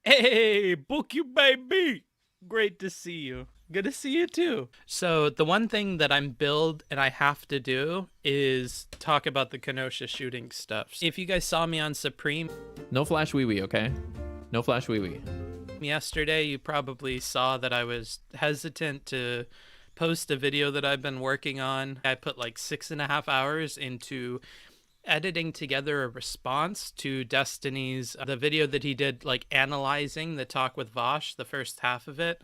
Hey, book you, baby. Great to see you. Good to see you too. So the one thing that I'm billed and I have to do is talk about the Kenosha shooting stuff. If you guys saw me on Supreme No flash wee wee, okay? No flash wee wee. yesterday, you probably saw that I was hesitant to post a video that I've been working on. I put like 6.5 hours into editing together a response to Destiny's the video that he did, like analyzing the talk with Vosh, the first half of it.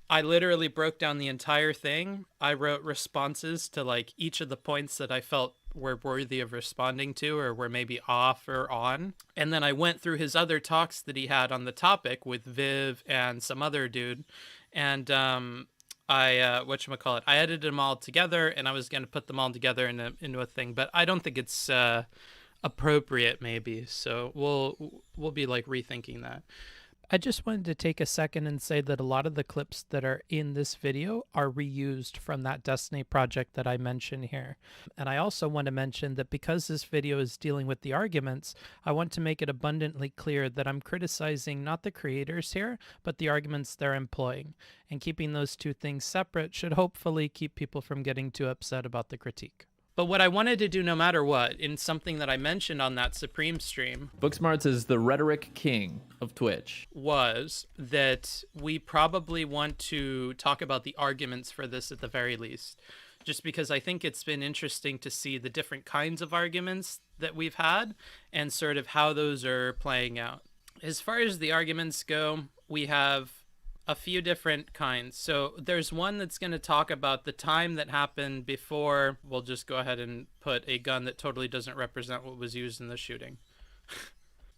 I literally broke down the entire thing. I wrote responses to like each of the points that I felt were worthy of responding to or were maybe off or on. And then I went through his other talks that he had on the topic with Viv and some other dude. And I whatchamacallit, I edited them all together and I was going to put them all together into a thing, but I don't think it's appropriate maybe. So we'll be like rethinking that. I just wanted to take a second and say that a lot of the clips that are in this video are reused from that Destiny project that I mentioned here. And I also want to mention that because this video is dealing with the arguments, I want to make it abundantly clear that I'm criticizing not the creators here, but the arguments they're employing. And keeping those two things separate should hopefully keep people from getting too upset about the critique. But what I wanted to do no matter what, in something that I mentioned on that Supreme stream, Booksmarts is the rhetoric king of Twitch. was that we probably want to talk about the arguments for this at the very least. Just because I think it's been interesting to see the different kinds of arguments that we've had and sort of how those are playing out. As far as the arguments go, we have a few different kinds. So there's one that's going to talk about the time that happened before. We'll just go ahead and put a gun that totally doesn't represent what was used in the shooting.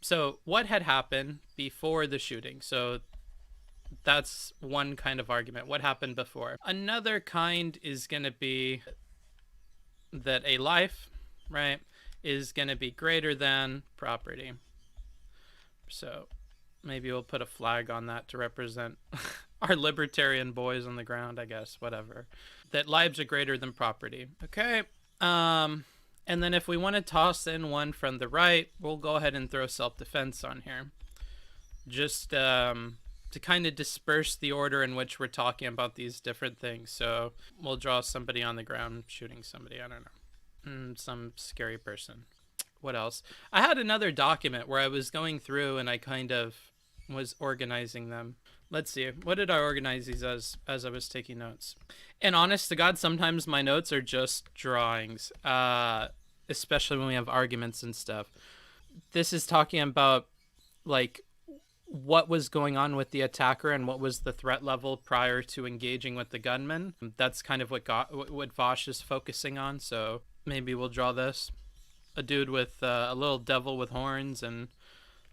So what had happened before the shooting? So that's one kind of argument. What happened before? Another kind is going to be that a life, right, is going to be greater than property. So maybe we'll put a flag on that to represent our libertarian boys on the ground, I guess, whatever. That lives are greater than property. Okay. And then if we want to toss in one from the right, we'll go ahead and throw self-defense on here. Just to kind of disperse the order in which we're talking about these different things. So we'll draw somebody on the ground shooting somebody, I don't know. Some scary person. What else? I had another document where I was going through and I kind of was organizing them. Let's see. What did I organize these as I was taking notes? And honest to God, sometimes my notes are just drawings, especially when we have arguments and stuff. This is talking about like what was going on with the attacker and what was the threat level prior to engaging with the gunman. That's kind of what Vosh is focusing on. So maybe we'll draw this. A dude with a little devil with horns and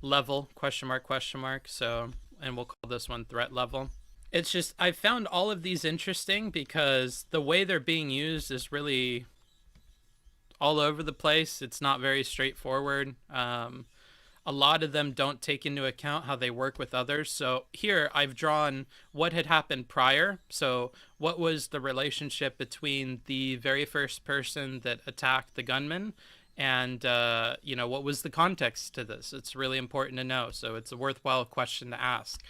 level, question mark, question mark. So, and we'll call this one threat level. It's just, I found all of these interesting because the way they're being used is really all over the place. It's not very straightforward. A lot of them don't take into account how they work with others. So here I've drawn what had happened prior. So what was the relationship between the very first person that attacked the gunman and what was the context to this? It's really important to know. So it's a worthwhile question to ask.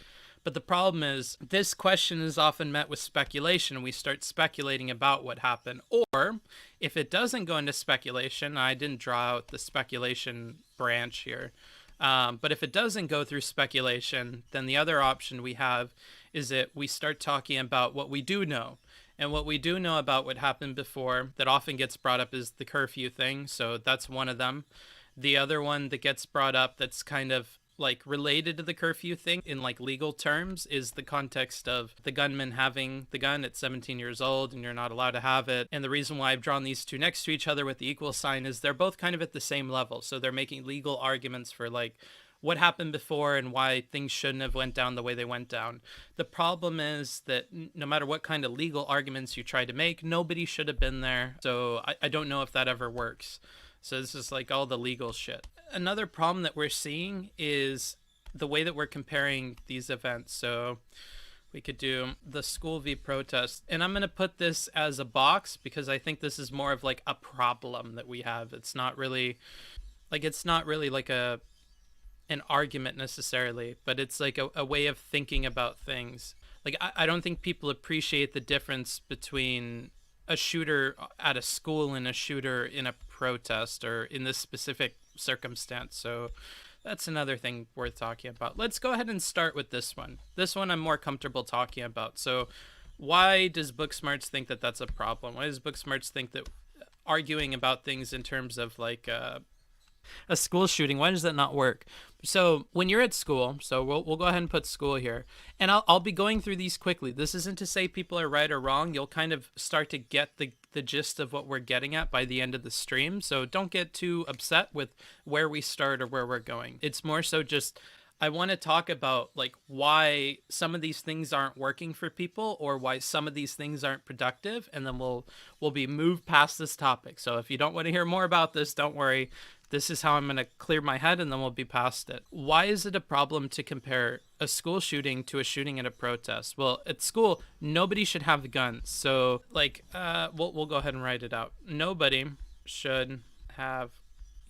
But the problem is this question is often met with speculation. We start speculating about what happened. Or if it doesn't go into speculation, I didn't draw out the speculation branch here. But if it doesn't go through speculation, then the other option we have is that we start talking about what we do know. And what we do know about what happened before that often gets brought up is the curfew thing. So that's one of them. The other one that gets brought up that's kind of like related to the curfew thing in like legal terms is the context of the gunman having the gun at 17 years old and you're not allowed to have it. And the reason why I've drawn these two next to each other with the equal sign is they're both kind of at the same level. So they're making legal arguments for like what happened before and why things shouldn't have went down the way they went down. The problem is that no matter what kind of legal arguments you try to make, nobody should have been there. So I don't know if that ever works. So this is like all the legal shit. Another problem that we're seeing is the way that we're comparing these events. So we could do the school v protest. And I'm going to put this as a box because I think this is more of like a problem that we have. It's not really like a an argument necessarily, but it's like a way of thinking about things. Like, I don't think people appreciate the difference between a shooter at a school and a shooter in a protest or in this specific circumstance. So that's another thing worth talking about. Let's go ahead and start with this one. This one I'm more comfortable talking about. So why does Booksmarts think that that's a problem? Why does Booksmarts think that arguing about things in terms of like a school shooting, why does that not work? So when you're at school, so we'll go ahead and put school here, and I'll be going through these quickly. This isn't to say people are right or wrong. You'll kind of start to get the gist of what we're getting at by the end of the stream. So don't get too upset with where we start or where we're going. It's more so just I want to talk about like why some of these things aren't working for people or why some of these things aren't productive, and then we'll be moved past this topic. So if you don't want to hear more about this, don't worry. This is how I'm going to clear my head, and then we'll be past it. Why is it a problem to compare a school shooting to a shooting at a protest? Well, at school, nobody should have guns. So, like, we'll go ahead and write it out. Nobody should have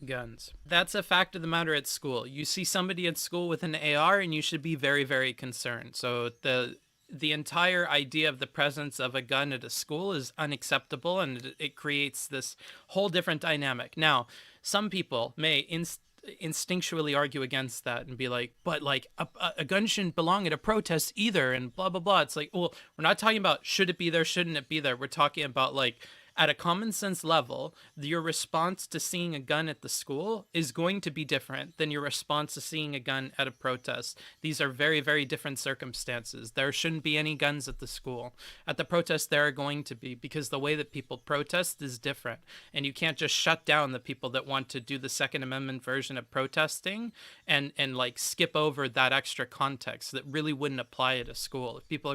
guns. That's a fact of the matter at school. You see somebody at school with an AR, and you should be very, very concerned. So the entire idea of the presence of a gun at a school is unacceptable, and it creates this whole different dynamic. Now, some people may instinctually argue against that and be like, but like a gun shouldn't belong at a protest either, and blah, blah, blah. It's like, well, we're not talking about should it be there, shouldn't it be there. We're talking about like, at a common sense level, your response to seeing a gun at the school is going to be different than your response to seeing a gun at a protest. These are very, very different circumstances. There shouldn't be any guns at the school. At the protest, there are going to be, because the way that people protest is different. And you can't just shut down the people that want to do the Second Amendment version of protesting and like skip over that extra context that really wouldn't apply at a school. If people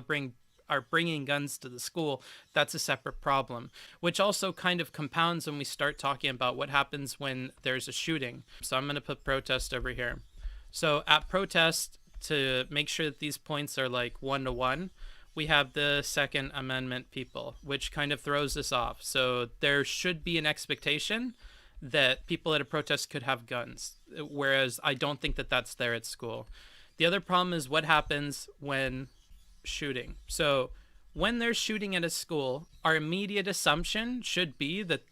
are bringing guns to the school, that's a separate problem, which also kind of compounds when we start talking about what happens when there's a shooting. So I'm going to put protest over here. So at protest, to make sure that these points are like 1-to-1, we have the Second Amendment people, which kind of throws this off. So there should be an expectation that people at a protest could have guns, whereas I don't think that that's there at school. The other problem is what happens when shooting. So when there's shooting at a school, our immediate assumption should be that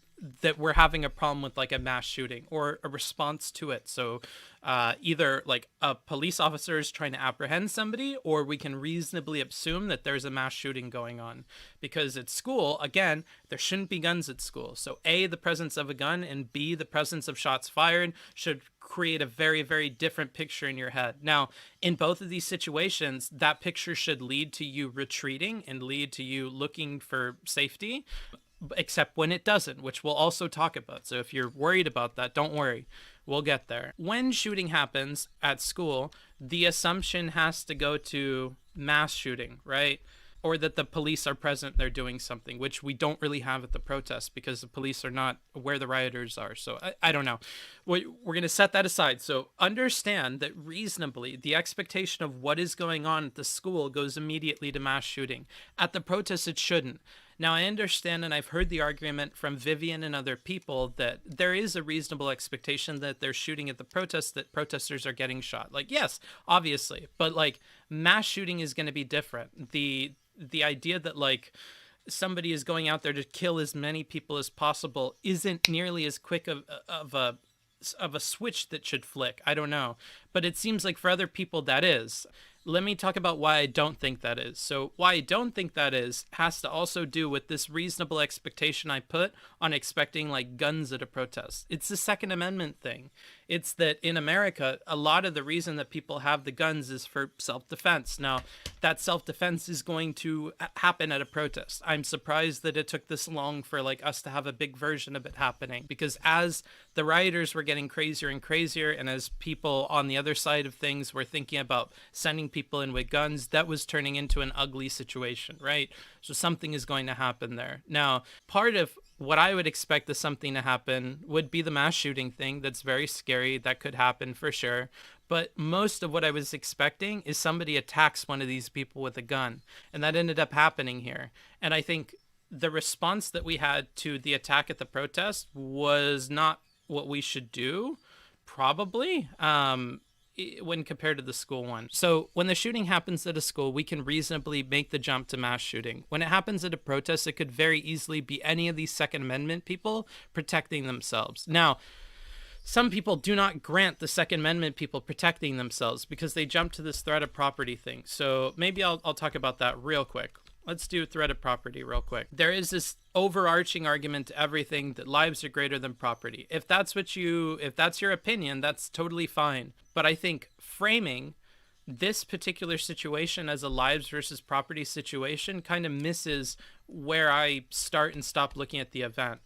we're having a problem with like a mass shooting or a response to it. So either like a police officer is trying to apprehend somebody, or we can reasonably assume that there's a mass shooting going on. Because at school, again, there shouldn't be guns at school. So A, the presence of a gun, and B, the presence of shots fired should create a very, very different picture in your head. Now, in both of these situations, that picture should lead to you retreating and lead to you looking for safety, except when it doesn't, which we'll also talk about. So if you're worried about that, don't worry. We'll get there. When shooting happens at school, the assumption has to go to mass shooting, right? Or that the police are present, they're doing something, which we don't really have at the protest because the police are not where the rioters are. So I don't know. We're going to set that aside. So understand that reasonably, the expectation of what is going on at the school goes immediately to mass shooting. At the protest, it shouldn't. Now, I understand, and I've heard the argument from Vivian and other people that there is a reasonable expectation that they're shooting at the protests, that protesters are getting shot. Like, yes, obviously, but like mass shooting is going to be different. The idea that like somebody is going out there to kill as many people as possible isn't nearly as quick of a switch that should flick. I don't know, but it seems like for other people that is. Let me talk about why I don't think that is. So why I don't think that is has to also do with this reasonable expectation I put on expecting like guns at a protest. It's the Second Amendment thing. It's that in America, a lot of the reason that people have the guns is for self-defense. Now, that self-defense is going to happen at a protest. I'm surprised that it took this long for like us to have a big version of it happening, because as the rioters were getting crazier and crazier, and as people on the other side of things were thinking about sending people in with guns, that was turning into an ugly situation, right? So something is going to happen there. Now, part of what I would expect the something to happen would be the mass shooting thing. That's very scary. That could happen for sure. But most of what I was expecting is somebody attacks one of these people with a gun. And that ended up happening here. And I think the response that we had to the attack at the protest was not what we should do, probably. when compared to the school one. So when the shooting happens at a school, we can reasonably make the jump to mass shooting. When it happens at a protest, it could very easily be any of these Second Amendment people protecting themselves. Now, some people do not grant the Second Amendment people protecting themselves because they jump to this threat of property thing. So maybe I'll talk about that real quick. Let's do threat of property real quick. There is this overarching argument to everything that lives are greater than property. If that's your opinion, that's totally fine. But I think framing this particular situation as a lives versus property situation kind of misses where I start and stop looking at the event.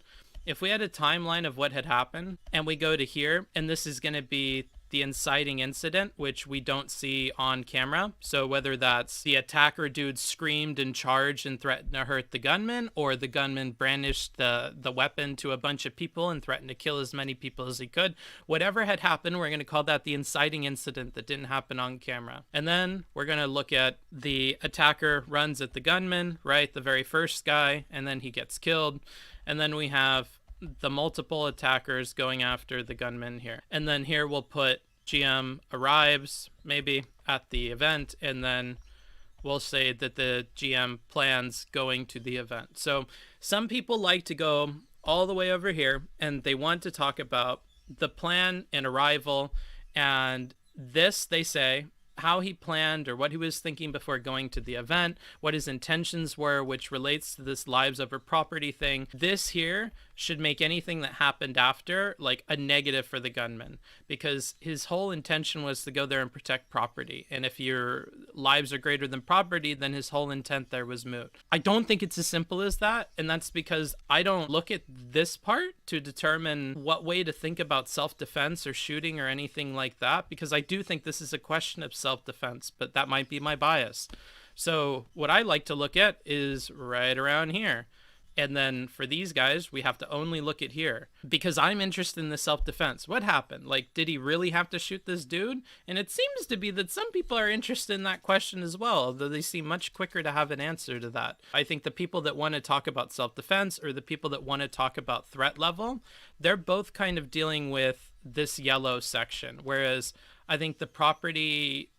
If we had a timeline of what had happened and we go to here, and this is going to be the inciting incident, which we don't see on camera. So whether that's the attacker dude screamed and charged and threatened to hurt the gunman, or the gunman brandished the weapon to a bunch of people and threatened to kill as many people as he could, whatever had happened, we're going to call that the inciting incident that didn't happen on camera. And then we're going to look at the attacker runs at the gunman, right? The very first guy, and then he gets killed. And then we have the multiple attackers going after the gunman here. And then here we'll put GM arrives maybe at the event, and then we'll say that the GM plans going to the event. So some people like to go all the way over here and they want to talk about the plan and arrival, and this, they say, how he planned or what he was thinking before going to the event, what his intentions were, which relates to this lives over property thing. This here should make anything that happened after like a negative for the gunman, because his whole intention was to go there and protect property. And if your lives are greater than property, then his whole intent there was moot. I don't think it's as simple as that. And that's because I don't look at this part to determine what way to think about self-defense or shooting or anything like that, because I do think this is a question of self-defense, but that might be my bias. So what I like to look at is right around here. And then for these guys, we have to only look at here because I'm interested in the self-defense. What happened? Like, did he really have to shoot this dude? And it seems to be that some people are interested in that question as well, although they seem much quicker to have an answer to that. I think the people that want to talk about self-defense or the people that want to talk about threat level, they're both kind of dealing with this yellow section. Whereas I think the property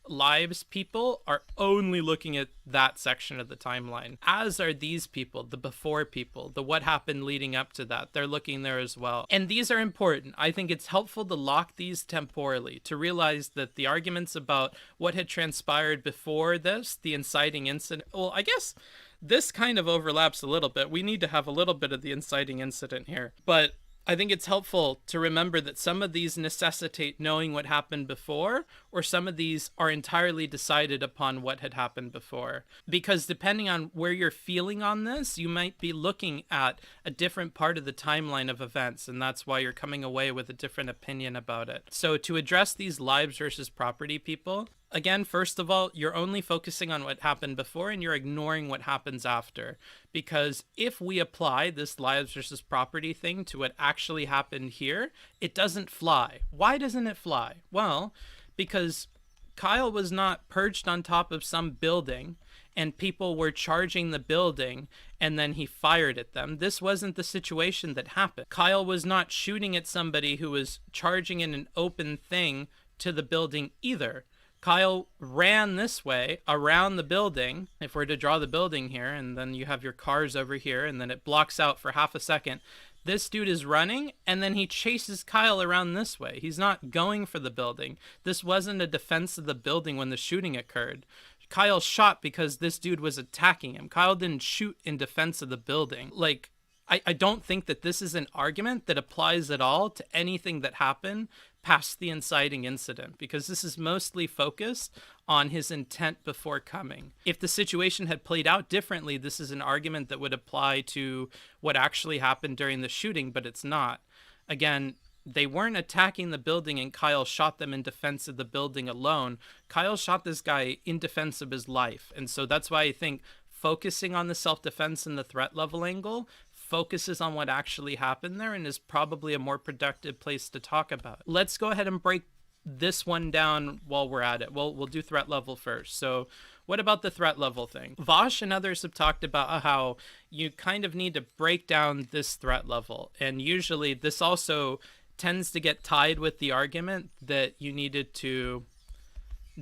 lives people are only looking at that section of the timeline, as are these people, the before people, the what happened leading up to that. They're looking there as well. And these are important. I think it's helpful to lock these temporally, to realize that the arguments about what had transpired before this, the inciting incident, well, I guess this kind of overlaps a little bit. We need to have a little bit of the inciting incident here. But I think it's helpful to remember that some of these necessitate knowing what happened before, or some of these are entirely decided upon what had happened before. Because depending on where you're feeling on this, you might be looking at a different part of the timeline of events, and that's why you're coming away with a different opinion about it. So to address these lives versus property people, again, first of all, you're only focusing on what happened before and you're ignoring what happens after. Because if we apply this lives versus property thing to what actually happened here, it doesn't fly. Why doesn't it fly? Well, because Kyle was not perched on top of some building and people were charging the building and then he fired at them. This wasn't the situation that happened. Kyle was not shooting at somebody who was charging in an open thing to the building either. Kyle ran this way around the building. If we're to draw the building here, and then you have your cars over here, and then it blocks out for half a second. This dude is running, and then he chases Kyle around this way. He's not going for the building. This wasn't a defense of the building when the shooting occurred. Kyle shot because this dude was attacking him. Kyle didn't shoot in defense of the building. Like, I don't think that this is an argument that applies at all to anything that happened past the inciting incident, because this is mostly focused on his intent before coming. If the situation had played out differently, this is an argument that would apply to what actually happened during the shooting, but it's not. Again, they weren't attacking the building and Kyle shot them in defense of the building alone. Kyle shot this guy in defense of his life. And so that's why I think focusing on the self-defense and the threat level angle focuses on what actually happened there and is probably a more productive place to talk about. Let's go ahead and break this one down while we're at it. We'll do threat level first. So what about the threat level thing? Vosh and others have talked about how you kind of need to break down this threat level. And usually this also tends to get tied with the argument that you needed to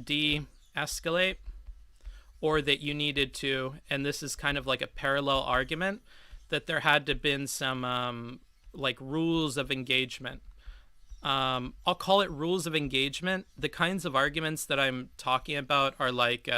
de-escalate, or that you needed to, and this is kind of like a parallel argument, that there had to been some like rules of engagement. I'll call it rules of engagement. The kinds of arguments that I'm talking about are like,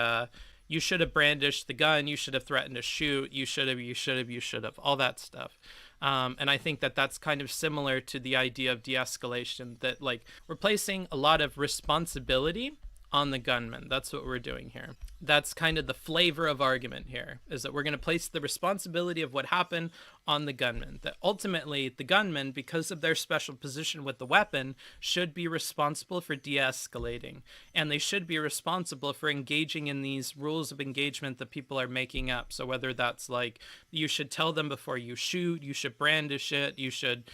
you should have brandished the gun, you should have threatened to shoot, you should have, all that stuff. And I think that that's kind of similar to the idea of de-escalation, that like we're placing a lot of responsibility on the gunman. That's what we're doing here. That's kind of the flavor of argument here, is that we're going to place the responsibility of what happened on the gunman. That ultimately the gunman, because of their special position with the weapon, should be responsible for de-escalating. And they should be responsible for engaging in these rules of engagement that people are making up. So whether that's like, you should tell them before you shoot, you should brandish it, you should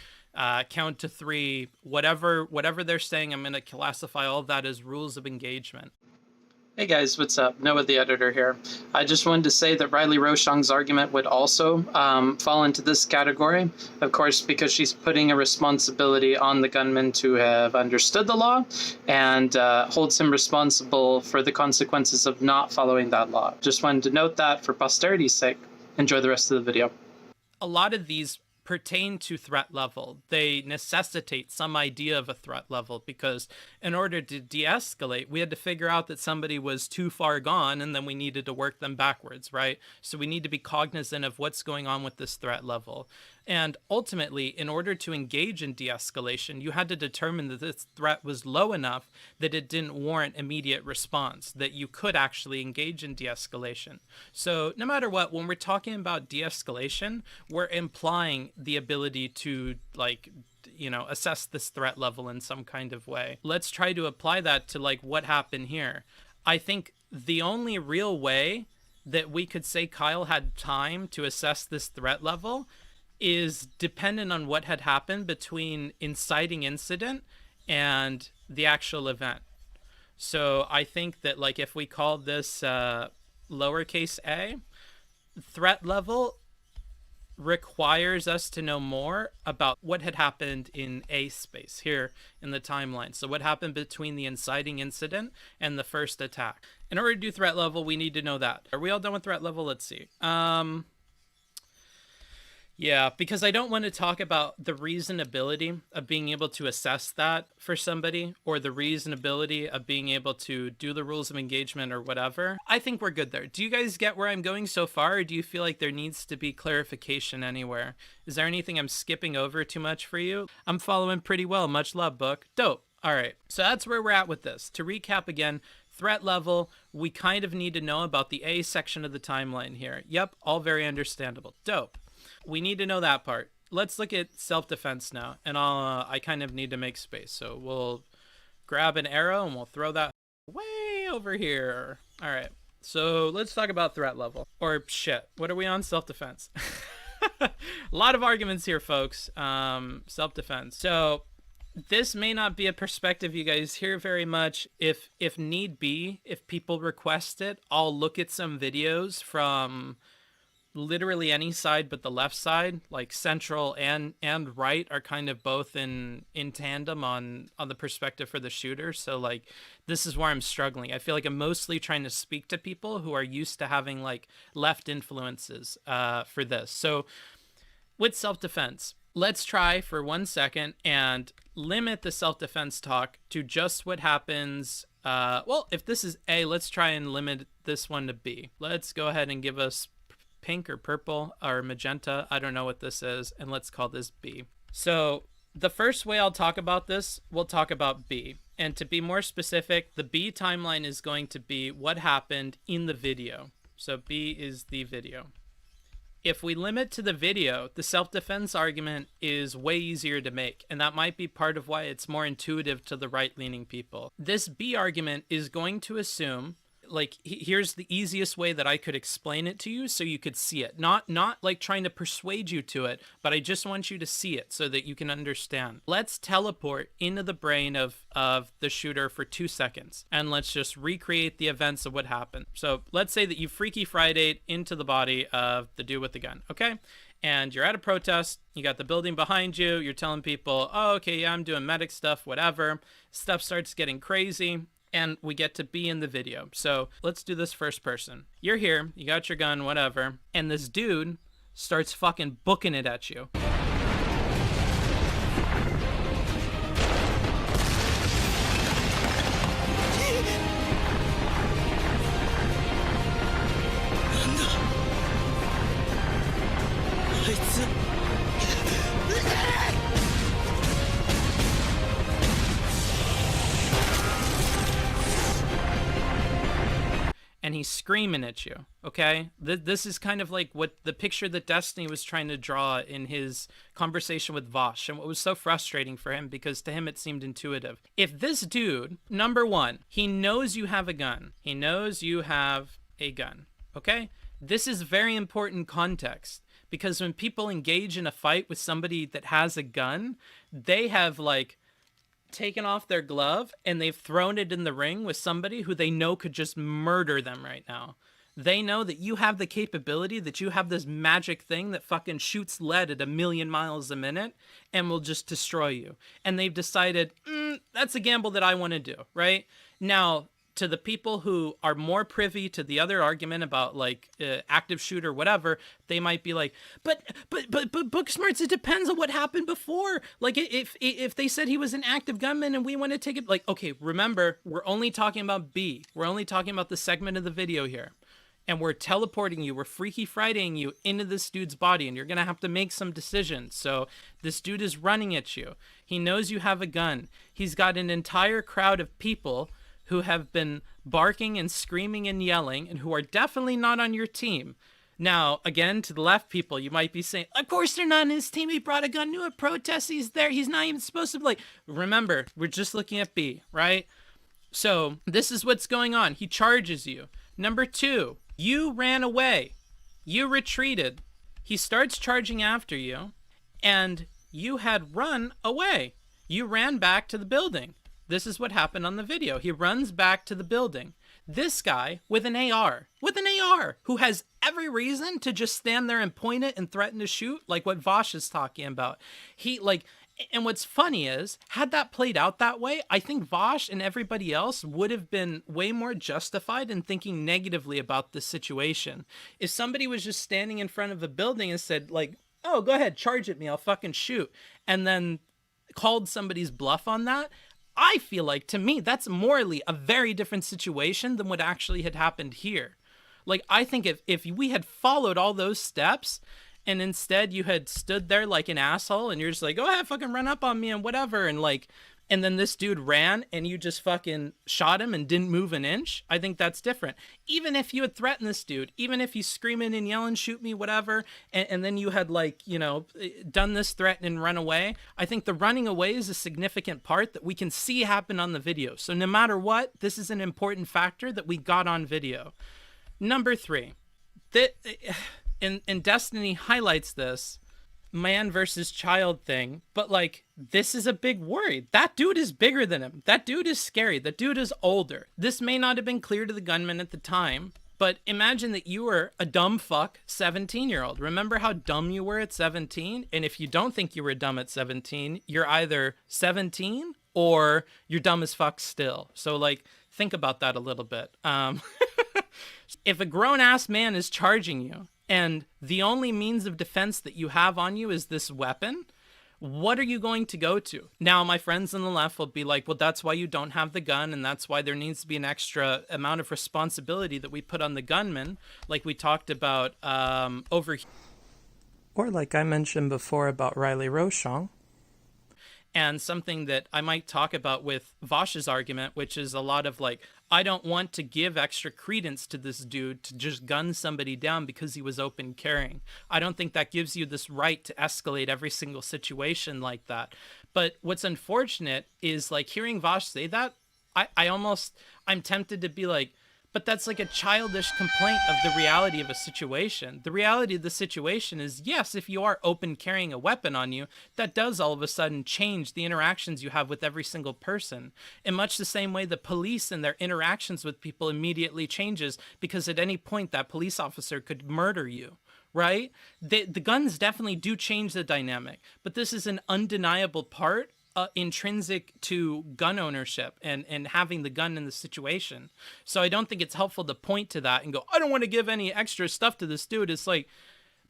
count to 3, whatever they're saying, I'm going to classify all of that as rules of engagement. Hey guys, what's up? Noah the editor here. I just wanted to say that Riley Rochong's argument would also fall into this category, of course, because she's putting a responsibility on the gunman to have understood the law and holds him responsible for the consequences of not following that law. Just wanted to note that for posterity's sake. Enjoy the rest of the video. A lot of these pertain to threat level. They necessitate some idea of a threat level, because in order to de-escalate, we had to figure out that somebody was too far gone, and then we needed to work them backwards, right? So we need to be cognizant of what's going on with this threat level. And ultimately, in order to engage in de-escalation, you had to determine that this threat was low enough that it didn't warrant immediate response, that you could actually engage in de-escalation. So no matter what, when we're talking about de-escalation, we're implying the ability to, like, you know, assess this threat level in some kind of way. Let's try to apply that to like what happened here. I think the only real way that we could say Kyle had time to assess this threat level is dependent on what had happened between inciting incident and the actual event. So I think that like if we called this lowercase a, threat level requires us to know more about what had happened in A space here in the timeline. So what happened between the inciting incident and the first attack. In order to do threat level, we need to know that. Are we all done with threat level? Let's see. Yeah, because I don't want to talk about the reasonability of being able to assess that for somebody, or the reasonability of being able to do the rules of engagement or whatever. I think we're good there. Do you guys get where I'm going so far, or do you feel like there needs to be clarification anywhere? Is there anything I'm skipping over too much for you? I'm following pretty well. Much love, book. Dope. All right, so that's where we're at with this. To recap again, threat level, we kind of need to know about the A section of the timeline here. Yep, all very understandable. Dope. We need to know that part. Let's look at self-defense now, and I kind of need to make space. So we'll grab an arrow and we'll throw that way over here. All right, so let's talk about threat level. Or shit, what are we on? Self-defense. A lot of arguments here, folks. Self-defense. So this may not be a perspective you guys hear very much. If need be, if people request it, I'll look at some videos from literally any side but the left side. Like central and right are kind of both in tandem on the perspective for the shooter. So like this is where I'm struggling. I feel like I'm mostly trying to speak to people who are used to having like left influences for this. So with self-defense, let's try for 1 second and limit the self-defense talk to just what happens. Well, if this is A, let's try and limit this one to B. Let's go ahead and give us pink or purple or magenta. I don't know what this is. And let's call this B. So the first way I'll talk about this, we'll talk about B. And to be more specific, the B timeline is going to be what happened in the video. So B is the video. If we limit to the video, the self-defense argument is way easier to make, and that might be part of why it's more intuitive to the right-leaning people. This B argument is going to assume, like, here's the easiest way that I could explain it to you so you could see it. Not like trying to persuade you to it, but I just want you to see it so that you can understand. Let's teleport into the brain of the shooter for 2 seconds, and let's just recreate the events of what happened. So let's say that you Freaky Friday'd into the body of the dude with the gun, okay? and you're at a protest. You got the building behind you. You're telling people, oh, okay, yeah, I'm doing medic stuff, whatever. Stuff starts getting crazy, and we get to be in the video. So let's do this first person. You're here, you got your gun, whatever, and this dude starts fucking booking it at you. And he's screaming at you, okay? This is kind of like what the picture that Destiny was trying to draw in his conversation with Vosh, and what was so frustrating for him, because to him it seemed intuitive. If this dude, number one, he knows you have a gun. He knows you have a gun, okay? This is very important context, because when people engage in a fight with somebody that has a gun, they have, like, taken off their glove and they've thrown it in the ring with somebody who they know could just murder them right now. They know that you have the capability, that you have this magic thing that fucking shoots lead at 1,000,000 miles a minute and will just destroy you. And they've decided, that's a gamble that I want to do, right? Now, to the people who are more privy to the other argument about like active shooter, whatever, they might be like, but Booksmarts, it depends on what happened before. Like if they said he was an active gunman and we want to take it, like, okay, remember, we're only talking about B. We're only talking about the segment of the video here. And we're teleporting you, we're Freaky Fridaying you into this dude's body, and you're going to have to make some decisions. So this dude is running at you. He knows you have a gun. He's got an entire crowd of people who have been barking and screaming and yelling and who are definitely not on your team. Now, again, to the left people, you might be saying, of course they're not on his team. He brought a gun to a protest. He's there. He's not even supposed to be like, remember, we're just looking at B, right? So this is what's going on. He charges you. Number two, you ran away. You retreated. He starts charging after you, and you had run away. You ran back to the building. This is what happened on the video. He runs back to the building. This guy with an AR, who has every reason to just stand there and point it and threaten to shoot, like what Vosh is talking about. And what's funny is, had that played out that way, I think Vosh and everybody else would have been way more justified in thinking negatively about this situation. If somebody was just standing in front of a building and said, like, oh, go ahead, charge at me, I'll fucking shoot, and then called somebody's bluff on that, I feel like, to me, that's morally a very different situation than what actually had happened here. Like, I think if we had followed all those steps, and instead you had stood there like an asshole, and you're just like, go ahead, fucking run up on me and whatever, and then this dude ran, and you just fucking shot him and didn't move an inch, I think that's different. Even if you had threatened this dude, even if he's screaming and yelling, shoot me, whatever, and then you had, like, you know, done this threat and run away, I think the running away is a significant part that we can see happen on the video. So no matter what, this is an important factor that we got on video. Number three, and Destiny highlights this man versus child thing, but like, this is a big worry. That dude is bigger than him. That dude is scary. That dude is older. This may not have been clear to the gunman at the time, but imagine that you were a dumb fuck 17-year-old. Remember how dumb you were at 17? And if you don't think you were dumb at 17, you're either 17 or you're dumb as fuck still. So like, think about that a little bit. If a grown-ass man is charging you, and the only means of defense that you have on you is this weapon, what are you going to go to? Now, my friends on the left will be like, well, that's why you don't have the gun, and that's why there needs to be an extra amount of responsibility that we put on the gunman, like we talked about over here. Or like I mentioned before about Riley Rochon. And something that I might talk about with Vosh's argument, which is a lot of like, I don't want to give extra credence to this dude to just gun somebody down because he was open carrying. I don't think that gives you this right to escalate every single situation like that. But what's unfortunate is like hearing Vosh say that, I'm tempted to be like, but that's like a childish complaint of the reality of a situation. The reality of the situation is, yes, if you are open carrying a weapon on you, that does all of a sudden change the interactions you have with every single person. In much the same way the police and their interactions with people immediately changes, because at any point that police officer could murder you, right? The guns definitely do change the dynamic, but this is an undeniable part, intrinsic to gun ownership and having the gun in the situation. So I don't think it's helpful to point to that and go, I don't want to give any extra stuff to this dude. It's like,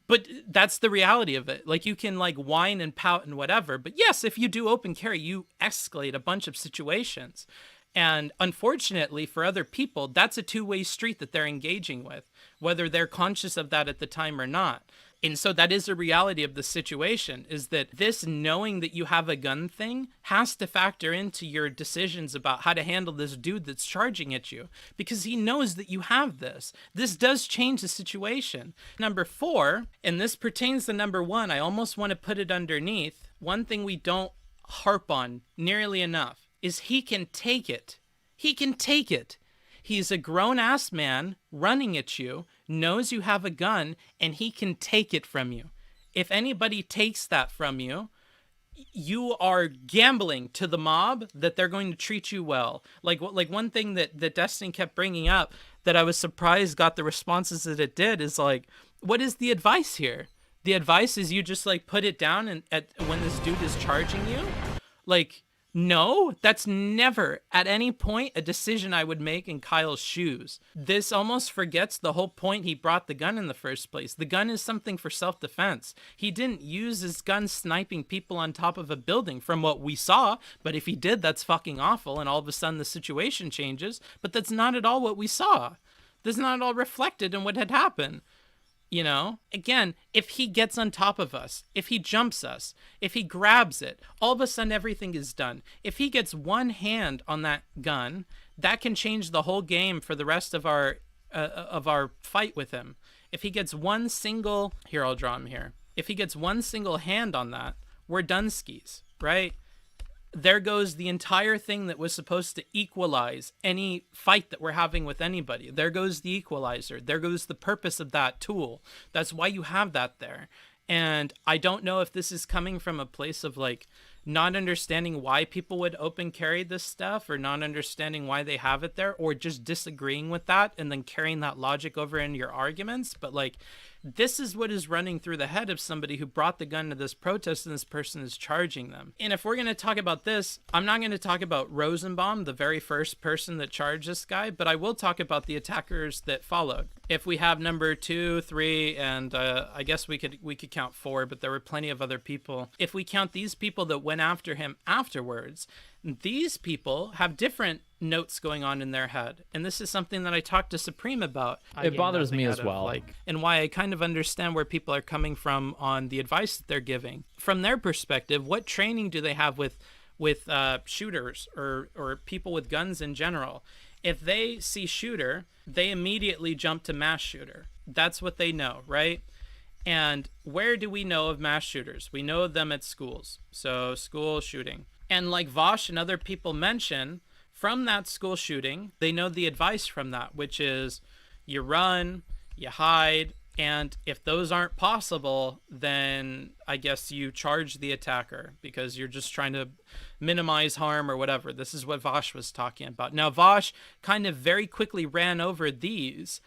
but that's the reality of it. Like, you can like whine and pout and whatever, but yes, if you do open carry, you escalate a bunch of situations. And unfortunately for other people, that's a two-way street that they're engaging with, whether they're conscious of that at the time or not. And so that is a reality of the situation, is that this knowing that you have a gun thing has to factor into your decisions about how to handle this dude that's charging at you, because he knows that you have this. This does change the situation. Number 4, and this pertains to number 1, I almost want to put it underneath. One thing we don't harp on nearly enough is he can take it. He can take it. He's a grown-ass man running at you, knows you have a gun, and he can take it from you. If anybody takes that from you, you are gambling to the mob that they're going to treat you well. Like one thing that Destiny kept bringing up that I was surprised got the responses that it did is like, what is the advice here? The advice is you just like put it down and when this dude is charging you? Like, no, that's never at any point a decision I would make in Kyle's shoes. This almost forgets the whole point he brought the gun in the first place. The gun is something for self-defense. He didn't use his gun sniping people on top of a building from what we saw, but if he did, that's fucking awful, and all of a sudden the situation changes, but that's not at all what we saw. That's not at all reflected in what had happened. You know, again, if he gets on top of us, if he jumps us, if he grabs it, all of a sudden everything is done. If he gets one hand on that gun, that can change the whole game for the rest of our fight with him. If he gets one single, here, I'll draw him here. If he gets one single hand on that, we're done skis, right? There goes the entire thing that was supposed to equalize any fight that we're having with anybody. There goes the equalizer. There goes the purpose of that tool. That's why you have that there. And I don't know if this is coming from a place of like not understanding why people would open carry this stuff, or not understanding why they have it there, or just disagreeing with that and then carrying that logic over into your arguments. But like, this is what is running through the head of somebody who brought the gun to this protest, and this person is charging them. And if we're going to talk about this, I'm not going to talk about Rosenbaum, the very first person that charged this guy, but I will talk about the attackers that followed. If we have number 2, 3, and I guess we could count 4, but there were plenty of other people. If we count these people that went after him afterwards, these people have different notes going on in their head, and this is something that I talked to Supreme about. It bothers me as well, and why I kind of understand where people are coming from on the advice that they're giving. From their perspective, what training do they have with shooters or people with guns in general? If they see shooter, they immediately jump to mass shooter. That's what they know, right? And where do we know of mass shooters? We know of them at schools. So school shooting. And like Vosh and other people mention, from that school shooting, they know the advice from that, which is you run, you hide, and if those aren't possible, then I guess you charge the attacker because you're just trying to minimize harm or whatever. This is what Vosh was talking about. Now, Vosh kind of very quickly ran over these,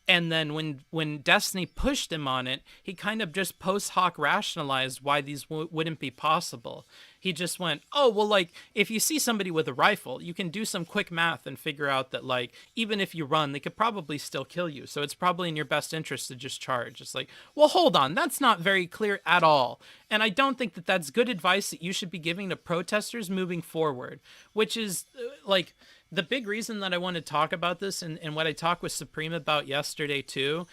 and then when Destiny pushed him on it, he kind of just post hoc rationalized why these wouldn't be possible. He just went, oh, well, like, if you see somebody with a rifle, you can do some quick math and figure out that, like, even if you run, they could probably still kill you. So it's probably in your best interest to just charge. It's like, well, hold on. That's not very clear at all. And I don't think that that's good advice that you should be giving to protesters moving forward, which is, like, the big reason that I want to talk about this and what I talked with Supreme about yesterday too.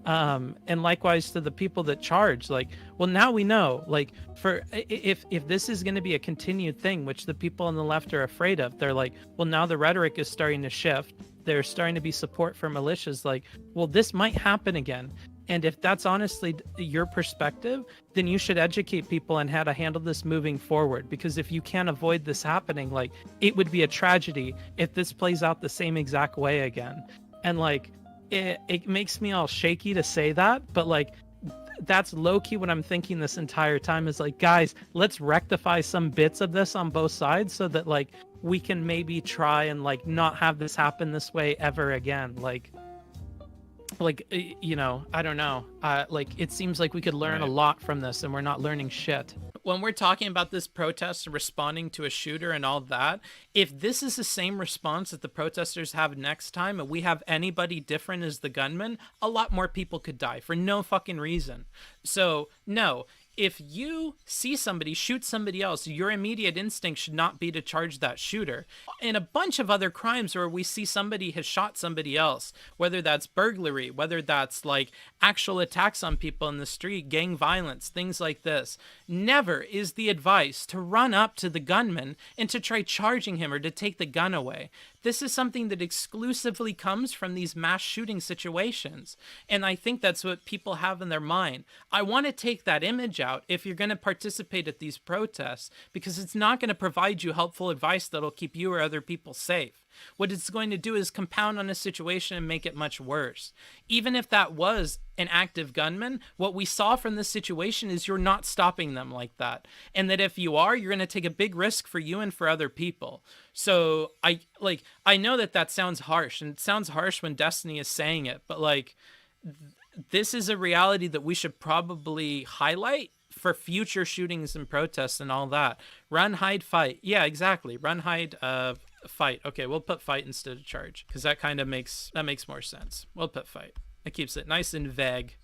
And likewise to the people that charge, like, well, now we know, like, for if this is going to be a continued thing, which the people on the left are afraid of, they're like, well, now the rhetoric is starting to shift. There's starting to be support for militias. Like, well, this might happen again. And if that's honestly your perspective, then you should educate people on how to handle this moving forward. Because if you can't avoid this happening, like, it would be a tragedy if this plays out the same exact way again. And like, it makes me all shaky to say that, but like, that's low-key what I'm thinking this entire time is like, guys, let's rectify some bits of this on both sides so that like we can maybe try and like not have this happen this way ever again. Like, like, I don't know. Like, it seems like we could learn a Right. lot from this, and we're not learning shit. When we're talking about this protest and responding to a shooter and all that, if this is the same response that the protesters have next time and we have anybody different as the gunman, a lot more people could die for no fucking reason. So, no. If you see somebody shoot somebody else, your immediate instinct should not be to charge that shooter. In a bunch of other crimes where we see somebody has shot somebody else, whether that's burglary, whether that's like actual attacks on people in the street, gang violence, things like this, never is the advice to run up to the gunman and to try charging him or to take the gun away. This is something that exclusively comes from these mass shooting situations. And I think that's what people have in their mind. I want to take that image out if you're going to participate at these protests, because it's not going to provide you helpful advice that'll keep you or other people safe. What it's going to do is compound on a situation and make it much worse. Even if that was an active gunman, what we saw from this situation is you're not stopping them like that. And that if you are, you're going to take a big risk for you and for other people. So I know that sounds harsh, and it sounds harsh when Destiny is saying it, but like, this is a reality that we should probably highlight for future shootings and protests and all that. Run, hide, fight. Yeah, exactly. Run, hide, fight. Okay, we'll put fight instead of charge, because that kind of makes more sense. We'll put fight. It keeps it nice and vague.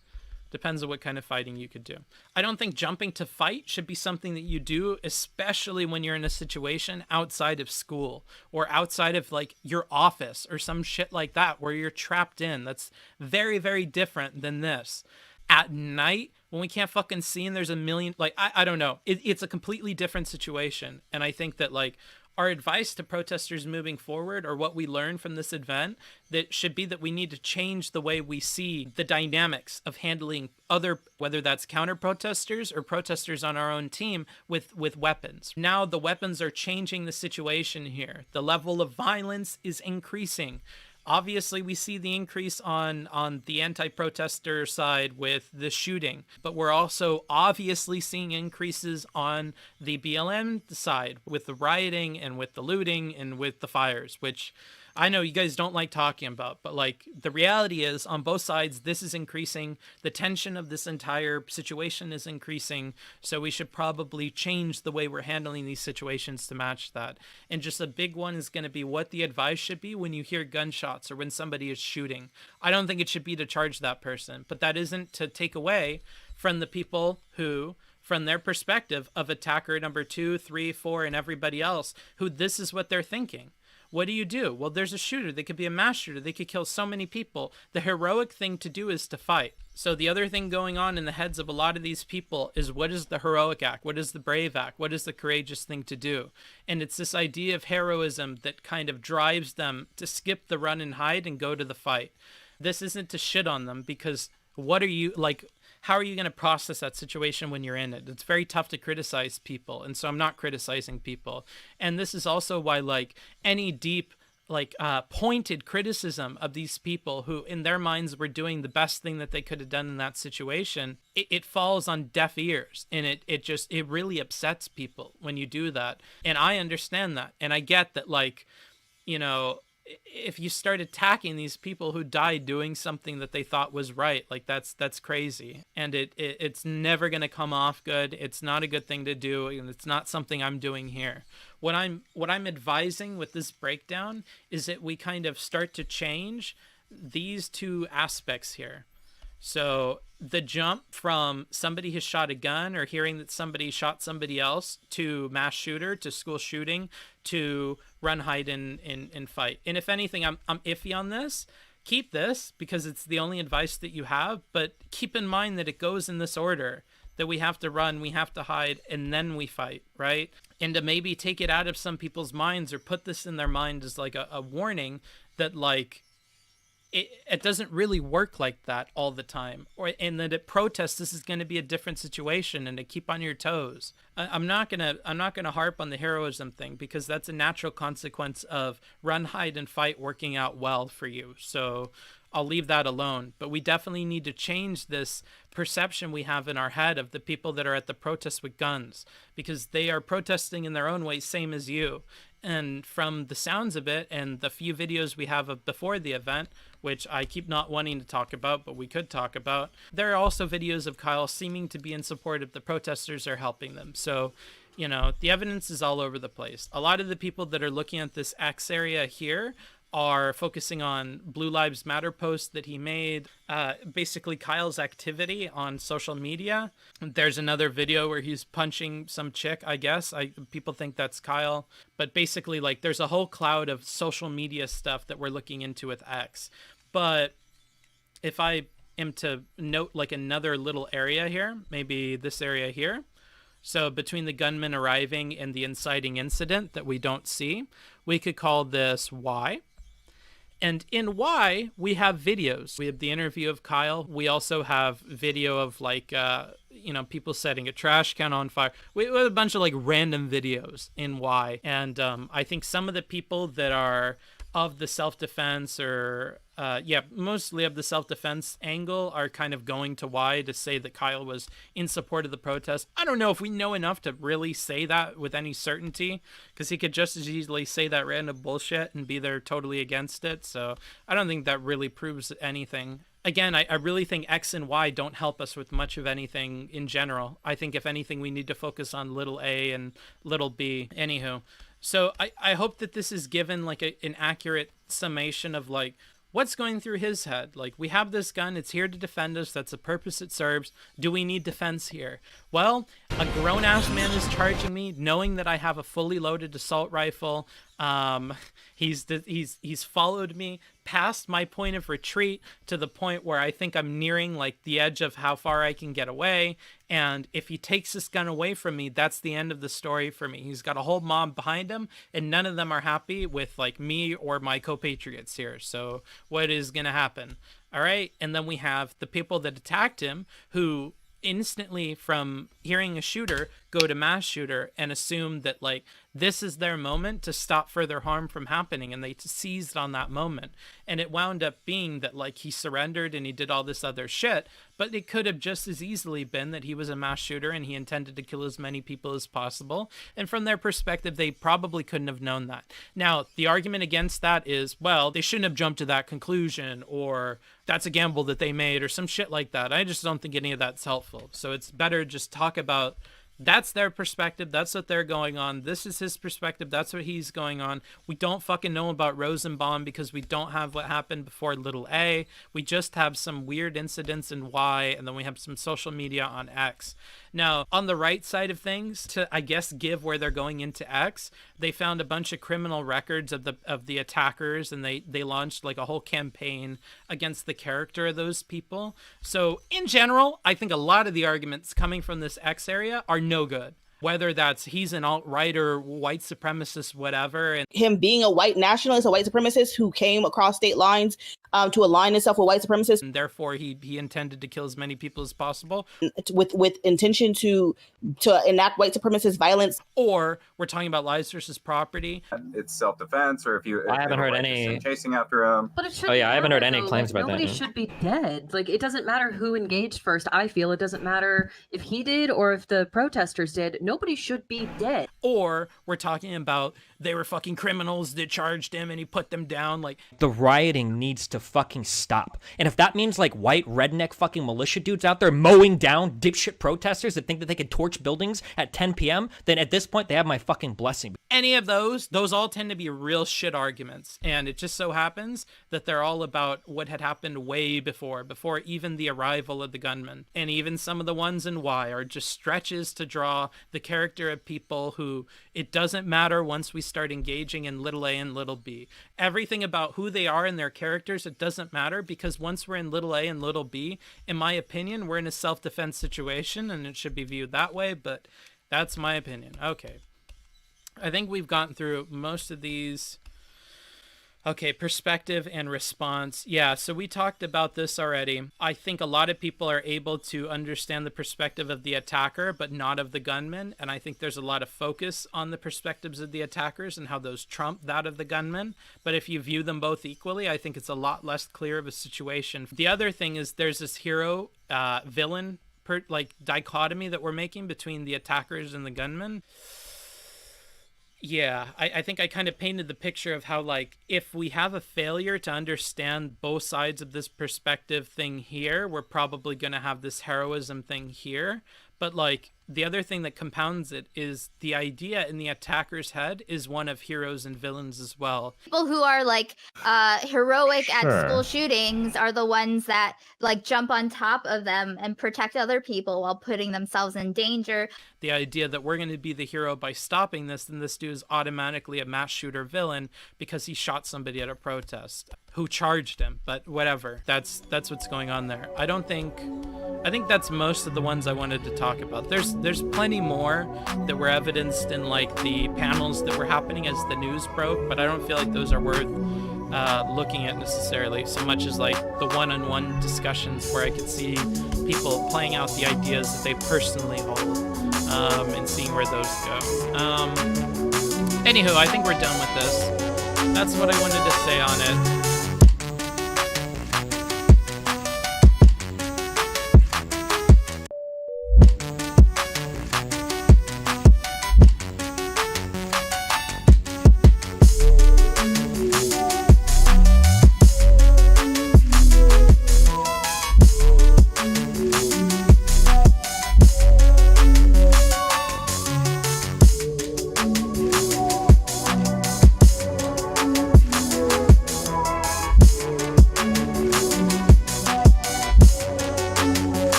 Depends on what kind of fighting you could do. I don't think jumping to fight should be something that you do, especially when you're in a situation outside of school or outside of like your office or some shit like that where you're trapped in. That's very, very different than this. At night, when we can't fucking see and there's a million, like, I don't know. It's a completely different situation. And I think that like our advice to protesters moving forward, or what we learned from this event, that should be that we need to change the way we see the dynamics of handling other, whether that's counter protesters or protesters on our own team with weapons. Now the weapons are changing the situation here. The level of violence is increasing. Obviously, we see the increase on the anti-protester side with the shooting, but we're also obviously seeing increases on the BLM side with the rioting and with the looting and with the fires, which I know you guys don't like talking about, but like the reality is on both sides, this is increasing. The tension of this entire situation is increasing. So we should probably change the way we're handling these situations to match that. And just a big one is going to be what the advice should be when you hear gunshots or when somebody is shooting. I don't think it should be to charge that person, but that isn't to take away from the people who, from their perspective of attacker number 2, 3, 4, and everybody else, who this is what they're thinking. What do you do? Well, there's a shooter. They could be a mass shooter. They could kill so many people. The heroic thing to do is to fight. So the other thing going on in the heads of a lot of these people is, what is the heroic act? What is the brave act? What is the courageous thing to do? And it's this idea of heroism that kind of drives them to skip the run and hide and go to the fight. This isn't to shit on them, because what are you, like, how are you going to process that situation when you're in it? It's very tough to criticize people. And so I'm not criticizing people. And this is also why, like, any deep, like, pointed criticism of these people who in their minds were doing the best thing that they could have done in that situation, it falls on deaf ears. And it really upsets people when you do that. And I understand that. And I get that, like, you know, if you start attacking these people who died doing something that they thought was right, like that's crazy. And it's never going to come off good. It's not a good thing to do, and it's not something I'm doing here. What I'm advising with this breakdown is that we kind of start to change these two aspects here. So the jump from somebody has shot a gun or hearing that somebody shot somebody else to mass shooter to school shooting to run, hide, and fight. And if anything, I'm iffy on this. Keep this because it's the only advice that you have, but keep in mind that it goes in this order, that we have to run, we have to hide, and then we fight, right? And to maybe take it out of some people's minds or put this in their mind as like a warning that, like, it doesn't really work like that all the time, and that at protests this is going to be a different situation, and to keep on your toes. I'm not gonna harp on the heroism thing, because that's a natural consequence of run, hide, and fight working out well for you. So I'll leave that alone. But we definitely need to change this perception we have in our head of the people that are at the protests with guns, because they are protesting in their own way, same as you. And from the sounds of it and the few videos we have of before the event, which I keep not wanting to talk about, but we could talk about, there are also videos of Kyle seeming to be in support of the protesters or helping them. So, you know, the evidence is all over the place. A lot of the people that are looking at this X area here are focusing on Blue Lives Matter posts that he made, basically Kyle's activity on social media. There's another video where he's punching some chick, I guess. People think that's Kyle. But basically, like, there's a whole cloud of social media stuff that we're looking into with X. But if I am to note, like, another little area here, maybe this area here. So between the gunman arriving and the inciting incident that we don't see, we could call this Y. And in Y, we have videos. We have the interview of Kyle. We also have video of, like, people setting a trash can on fire. We have a bunch of, like, random videos in Y. And I think some of the people that are of the self-defense or, mostly of the self-defense angle are kind of going to Y to say that Kyle was in support of the protest. I don't know if we know enough to really say that with any certainty, because he could just as easily say that random bullshit and be there totally against it. So I don't think that really proves anything. Again, I really think X and Y don't help us with much of anything in general. I think if anything, we need to focus on little a and little b. Anywho. So I hope that this is given like an accurate summation of like what's going through his head. Like, we have this gun, it's here to defend us, that's the purpose it serves. Do we need defense here? Well, a grown-ass man is charging me, knowing that I have a fully loaded assault rifle. He's followed me past my point of retreat to the point where I think I'm nearing like the edge of how far I can get away. And if he takes this gun away from me, that's the end of the story for me. He's got a whole mob behind him, and none of them are happy with like me or my compatriots here. So what is going to happen? All right. And then we have the people that attacked him who instantly, from hearing a shooter, go to mass shooter and assume that like this is their moment to stop further harm from happening, and they seized on that moment. And it wound up being that like he surrendered and he did all this other shit, but it could have just as easily been that he was a mass shooter and he intended to kill as many people as possible. And from their perspective, they probably couldn't have known that. Now, the argument against that is, well, they shouldn't have jumped to that conclusion, or that's a gamble that they made, or some shit like that. I just don't think any of that's helpful. So it's better just talk about that's their perspective. That's what they're going on. This is his perspective. That's what he's going on. We don't fucking know about Rosenbaum because we don't have what happened before little a. We just have some weird incidents in Y, and then we have some social media on X. Now, on the right side of things, to, I guess, give where they're going into X, they found a bunch of criminal records of the attackers, and they launched like a whole campaign against the character of those people. So in general, I think a lot of the arguments coming from this X area are no good. Whether that's he's an alt-right or white supremacist, whatever. And him being a white nationalist, a white supremacist who came across state lines to align himself with white supremacists. And therefore, he intended to kill as many people as possible. With intention to enact white supremacist violence. Or we're talking about lives versus property. It's self-defense, or if I haven't heard any chasing after him. But it should I haven't heard any claims about that. Nobody should be dead. Like, it doesn't matter who engaged first. I feel it doesn't matter if he did or if the protesters did. Nobody should be dead. Or we're talking about they were fucking criminals that charged him and he put them down. Like, the rioting needs to fucking stop. And if that means like white redneck fucking militia dudes out there mowing down dipshit protesters that think that they could torch buildings at 10 p.m., then at this point they have my fucking blessing. Any of those all tend to be real shit arguments. And it just so happens that they're all about what had happened way before even the arrival of the gunman. And even some of the ones in Y are just stretches to draw the character of people who it doesn't matter once we start engaging in little a and little b. Everything about who they are and their characters, it doesn't matter, because once we're in little a and little b, in my opinion, we're in a self-defense situation, and it should be viewed that way, but that's my opinion. Okay. I think we've gotten through most of these. Okay, perspective and response. Yeah, so we talked about this already. I think a lot of people are able to understand the perspective of the attacker, but not of the gunman. And I think there's a lot of focus on the perspectives of the attackers and how those trump that of the gunman. But if you view them both equally, I think it's a lot less clear of a situation. The other thing is there's this hero villain dichotomy that we're making between the attackers and the gunman. Yeah, I think I kind of painted the picture of how, like, if we have a failure to understand both sides of this perspective thing here, we're probably going to have this heroism thing here. But, like, the other thing that compounds it is the idea in the attacker's head is one of heroes and villains as well. People who are like heroic at Sure. school shootings are the ones that like jump on top of them and protect other people while putting themselves in danger. The idea that we're going to be the hero by stopping this, then this dude is automatically a mass shooter villain because he shot somebody at a protest who charged him. But whatever, that's what's going on there. I think that's most of the ones I wanted to talk about. There's plenty more that were evidenced in like the panels that were happening as the news broke, but I don't feel like those are worth looking at necessarily so much as like the one-on-one discussions where I could see people playing out the ideas that they personally hold, and seeing where those go. Anywho, I think we're done with this. That's what I wanted to say on it.